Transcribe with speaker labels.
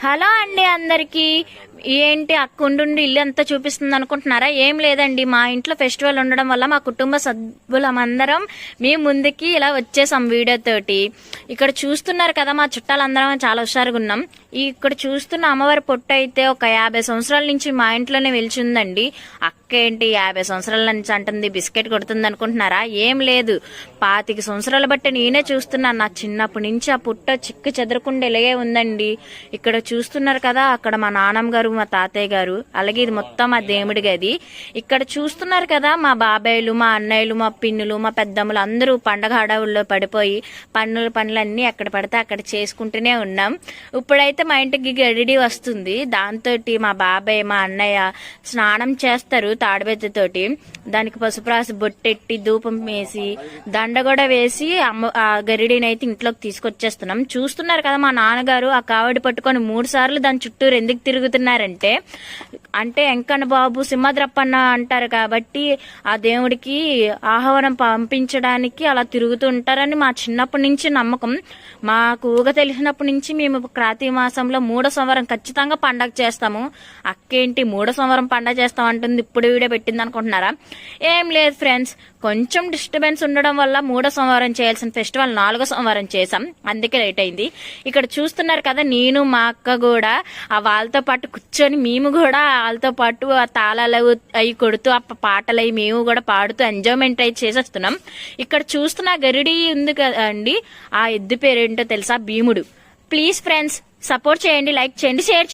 Speaker 1: Hello అండి అందరికి. ఏంటి అక్కుండుండి ఇల్లు అంతా చూపిస్తుంది అనుకుంటున్నారా? ఏం లేదండి, మా ఇంట్లో ఫెస్టివల్ ఉండడం వల్ల మా కుటుంబ సభ్యులమందరం మీ ముందుకి ఇలా వచ్చేసాం వీడియో తోటి. ఇక్కడ చూస్తున్నారు కదా, మా చుట్టాలందరం చాలా హుషారుగా ఉన్నాం. ఇక్కడ చూస్తున్న అమ్మవారి పొట్టు అయితే ఒక 50 సంవత్సరాల నుంచి మా ఇంట్లోనే వెలిచిందండి. అక్క ఏంటి 50 సంవత్సరాల నుంచి అంటుంది, బిస్కెట్ కొడుతుంది అనుకుంటున్నారా? ఏం లేదు, 25 సంవత్సరాలు బట్టి నేనే చూస్తున్నాను. నా చిన్నప్పటి నుంచి ఆ పుట్ట చిక్కు చెదరకుండా ఇలాగే ఉందండి. ఇక్కడ చూస్తున్నారు కదా, అక్కడ మా నాన్నమ్మ గారు, మా తాతయ్య గారు, అలాగే ఇది మొత్తం మా దేవుడి గది. ఇక్కడ చూస్తున్నారు కదా, మా బాబాయ్లు, మా అన్నయ్యలు, మా పిన్నులు, మా పెద్దమ్మలు అందరూ పండగ హడావుల్లో పడిపోయి పనులన్నీ ఎక్కడ పడితే అక్కడ చేసుకుంటూనే ఉన్నాం. ఇప్పుడైతే మా ఇంటికి గడిడి వస్తుంది. దాంతో మా బాబాయ్, మా అన్నయ్య స్నానం చేస్తారు తాడిబెత్తతోటి. దానికి పసుపు రాసి బొట్టెట్టి ధూపం వేసి దండ కూడా వేసి ఆ గరిడిని అయితే ఇంట్లోకి తీసుకొచ్చేస్తున్నాం. చూస్తున్నారు కదా, మా నాన్నగారు ఆ కావడి పట్టుకొని 3 సార్లు దాని చుట్టూరు ఎందుకు తిరుగుతున్నారంటే, ఎంకన్న బాబు సింహద్రప్పన్న అంటారు కాబట్టి ఆ దేవుడికి ఆహ్వానం పంపించడానికి అలా తిరుగుతూ ఉంటారని మా చిన్నప్పటి నుంచి నమ్మకం. మాకు ఊగ తెలిసినప్పటి నుంచి మేము కార్తీక మాసంలో 3వ సంవత్సరం ఖచ్చితంగా పండగ చేస్తాము. అక్కేంటి 3వ సంవత్సరం పండగ చేస్తాం అంటుంది, ఇప్పుడు వీడియో పెట్టింది అనుకుంటున్నారా? ఏం లేదు ఫ్రెండ్స్, కొంచెం డిస్టర్బెన్స్ ఉండడం వల్ల 3వ సంవత్సరం చేయాల్సిన ఫెస్టివల్ 4వ సంవత్సరం చేసాం, అందుకే లేట్ అయింది. ఇక్కడ చూస్తున్నారు కదా, నేను మా అక్క కూడా ఆ వాళ్ళతో పాటు కూర్చొని మేము కూడా వాళ్ళతో పాటు ఆ తాళాలు అవి కొడుతూ ఆ పాటలు అవి మేము కూడా పాడుతూ ఎంజాయ్మెంట్ అయితే చేసేస్తున్నాం. ఇక్కడ చూస్తున్న గరిడి ఉంది కదా అండి, ఆ ఎద్దు పేరేంటో తెలుసా? భీముడు. ప్లీజ్ ఫ్రెండ్స్ సపోర్ట్ చేయండి, లైక్ చేయండి, షేర్ చేయండి.